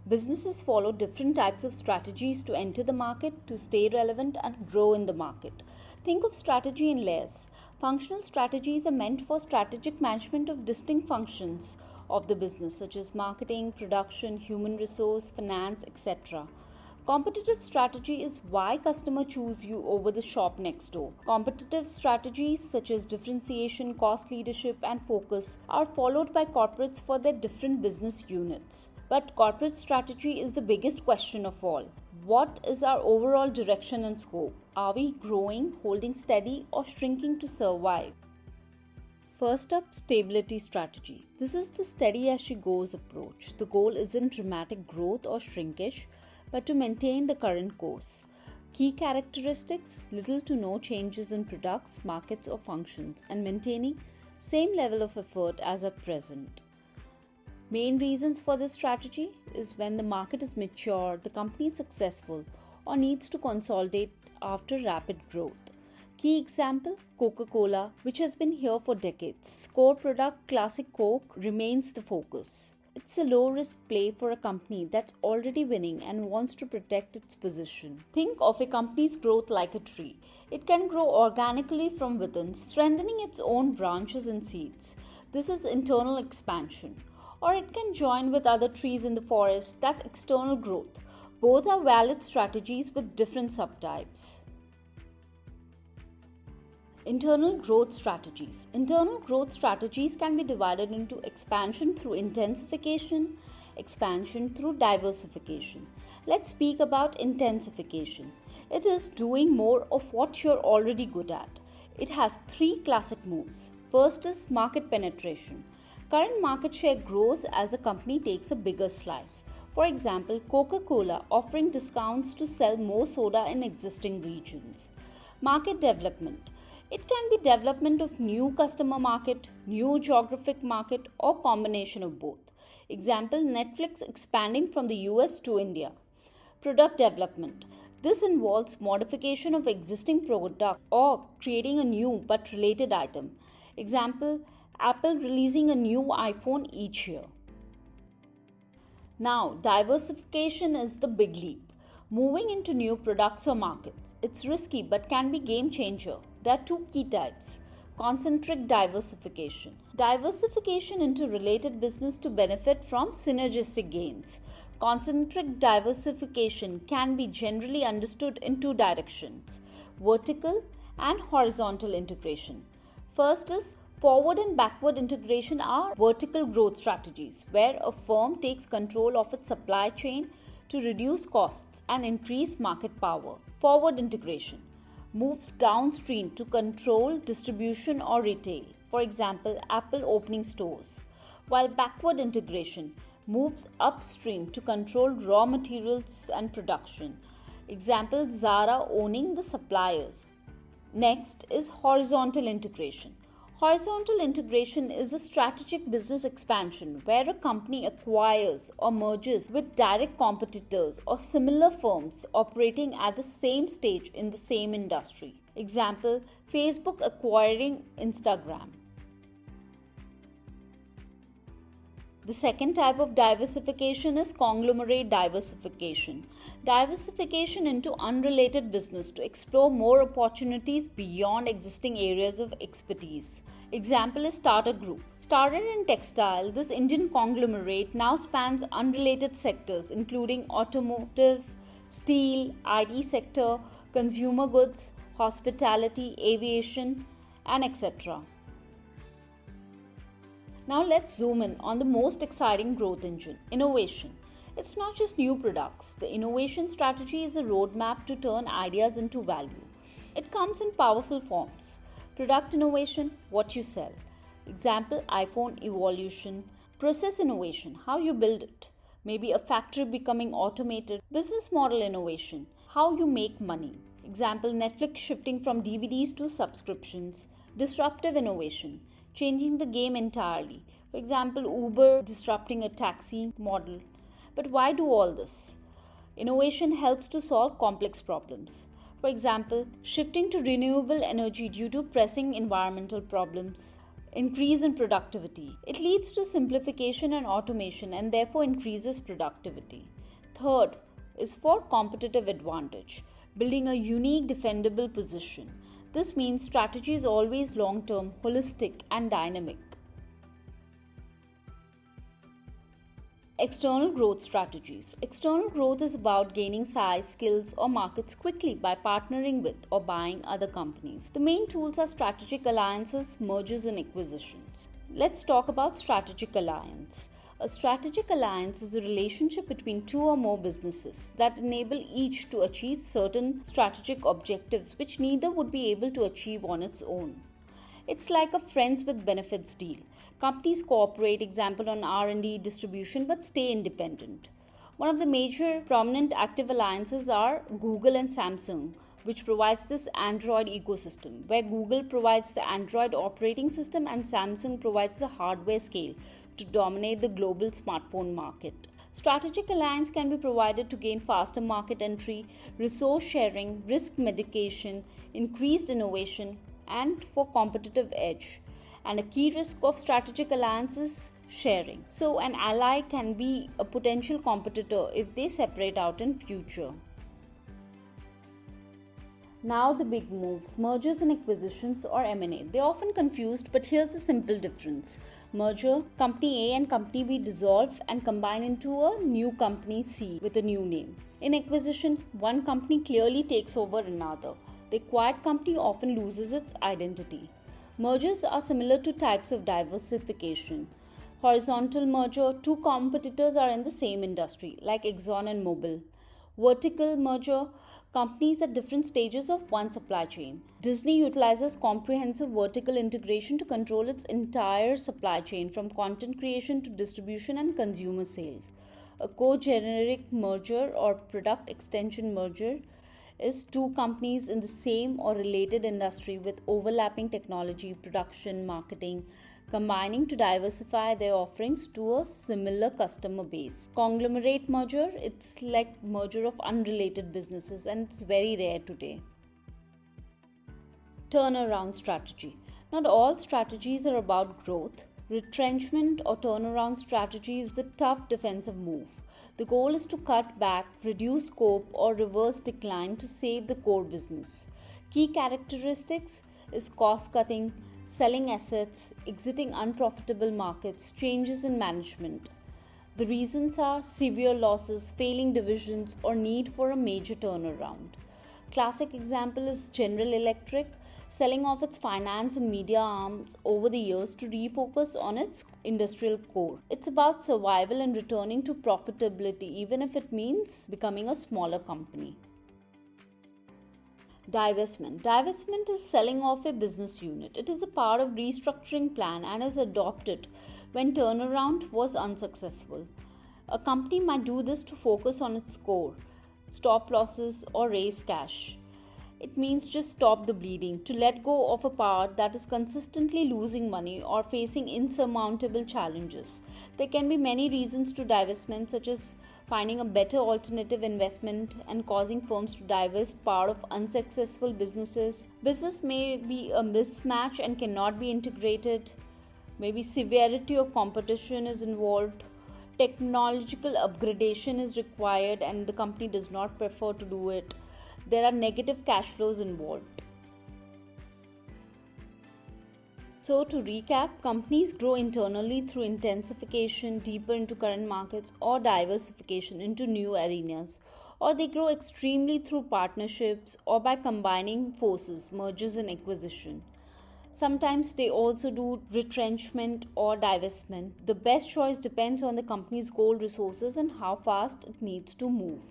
Businesses follow different types of strategies to enter the market, to stay relevant, and grow in the market. Think of strategy in layers. Functional strategies are meant for strategic management of distinct functions of the business, such as marketing, production, human resource, finance, etc. Competitive strategy is why customers choose you over the shop next door. Competitive strategies such as differentiation, cost leadership, and focus are followed by corporates for their different business units. But corporate strategy is the biggest question of all. What is our overall direction and scope? Are we growing, holding steady, or shrinking to survive? First up, stability strategy. This is the steady as she goes approach. The goal isn't dramatic growth or shrinkage, but to maintain the current course. Key characteristics: little to no changes in products, markets, or functions, and maintaining same level of effort as at present. Main reasons for this strategy is when the market is mature, the company is successful, or needs to consolidate after rapid growth. Key example: Coca-Cola, which has been here for decades. Its core product, Classic Coke, remains the focus. It's a low-risk play for a company that's already winning and wants to protect its position. Think of a company's growth like a tree. It can grow organically from within, strengthening its own branches and seeds. This is internal expansion. Or it can join with other trees in the forest. That's external growth. Both are valid strategies with different subtypes. Internal growth strategies. Internal growth strategies can be divided into expansion through intensification, expansion through diversification. Let's speak about intensification. It is doing more of what you're already good at. It has 3 classic moves. First is market penetration. Current market share grows as a company takes a bigger slice. For example, Coca-Cola offering discounts to sell more soda in existing regions. Market development. It can be development of new customer market, new geographic market, or combination of both. Example, Netflix expanding from the US to India. Product development. This involves modification of existing product or creating a new but related item. Example, Apple releasing a new iPhone each year. Now, diversification is the big leap. Moving into new products or markets. It's risky but can be game changer. There are 2 key types. Concentric diversification. Diversification into related business to benefit from synergistic gains. Concentric diversification can be generally understood in 2 directions: vertical and horizontal integration. First is forward and backward integration are vertical growth strategies where a firm takes control of its supply chain to reduce costs and increase market power. Forward integration moves downstream to control distribution or retail. For example, Apple opening stores. While backward integration moves upstream to control raw materials and production. Example, Zara owning the suppliers. Next is horizontal integration. Horizontal integration is a strategic business expansion where a company acquires or merges with direct competitors or similar firms operating at the same stage in the same industry. Example, Facebook acquiring Instagram. The second type of diversification is conglomerate diversification. Diversification into unrelated business to explore more opportunities beyond existing areas of expertise. Example is Tata Group. Started in textile, this Indian conglomerate now spans unrelated sectors including automotive, steel, IT sector, consumer goods, hospitality, aviation, and etc. Now let's zoom in on the most exciting growth engine, innovation. It's not just new products. The innovation strategy is a roadmap to turn ideas into value. It comes in powerful forms. Product innovation, what you sell. Example, iPhone evolution. Process innovation, how you build it. Maybe a factory becoming automated. Business model innovation, how you make money. Example, Netflix shifting from DVDs to subscriptions. Disruptive innovation, changing the game entirely. For example, Uber disrupting a taxi model. But why do all this? Innovation helps to solve complex problems. For example, shifting to renewable energy due to pressing environmental problems. increase in productivity. It leads to simplification and automation and therefore increases productivity. Third is for competitive advantage, building a unique defendable position. This means strategy is always long-term, holistic, and dynamic. External growth strategies. External growth is about gaining size, skills, or markets quickly by partnering with or buying other companies. The main tools are strategic alliances, mergers, and acquisitions. Let's talk about strategic alliance. A strategic alliance is a relationship between two or more businesses that enable each to achieve certain strategic objectives which neither would be able to achieve on its own. It's like a friends with benefits deal. Companies cooperate, example on R&D, distribution, but stay independent. One of the major prominent active alliances are Google and Samsung, which provides this Android ecosystem, where Google provides the Android operating system and Samsung provides the hardware scale to dominate the global smartphone market. Strategic alliance can be provided to gain faster market entry, resource sharing, risk mitigation, increased innovation, and for competitive edge. And a key risk of strategic alliance is sharing. So an ally can be a potential competitor if they separate out in future. Now the big moves, mergers and acquisitions or M&A. They're often confused, but here's the simple difference. Merger, company A and company B dissolve and combine into a new company C with a new name. In acquisition, one company clearly takes over another. The acquired company often loses its identity. Mergers are similar to types of diversification. Horizontal merger, two competitors are in the same industry, like Exxon and Mobil. Vertical merger, companies at different stages of one supply chain. Disney utilizes comprehensive vertical integration to control its entire supply chain from content creation to distribution and consumer sales. A co-generic merger or product extension merger is two companies in the same or related industry with overlapping technology, production, marketing, combining to diversify their offerings to a similar customer base. Conglomerate merger, it's like merger of unrelated businesses and it's very rare today. Turnaround strategy. Not all strategies are about growth. Retrenchment or turnaround strategy is the tough defensive move. The goal is to cut back, reduce scope, or reverse decline to save the core business. Key characteristics is cost cutting, selling assets, exiting unprofitable markets, changes in management. The reasons are severe losses, failing divisions, or need for a major turnaround. Classic example is General Electric, selling off its finance and media arms over the years to refocus on its industrial core. It's about survival and returning to profitability, even if it means becoming a smaller company. Divestment. Divestment is selling off a business unit. It is a part of restructuring plan and is adopted when turnaround was unsuccessful. A company might do this to focus on its core, stop losses, or raise cash. It means just stop the bleeding, to let go of a part that is consistently losing money or facing insurmountable challenges. There can be many reasons to divestment, such as finding a better alternative investment and causing firms to divest part of unsuccessful businesses. Business may be a mismatch and cannot be integrated. Maybe severity of competition is involved. Technological upgradation is required and the company does not prefer to do it. There are negative cash flows involved. So to recap, companies grow internally through intensification deeper into current markets or diversification into new arenas, or they grow extremely through partnerships or by combining forces, mergers and acquisition. Sometimes they also do retrenchment or divestment. The best choice depends on the company's goal, resources, and how fast it needs to move.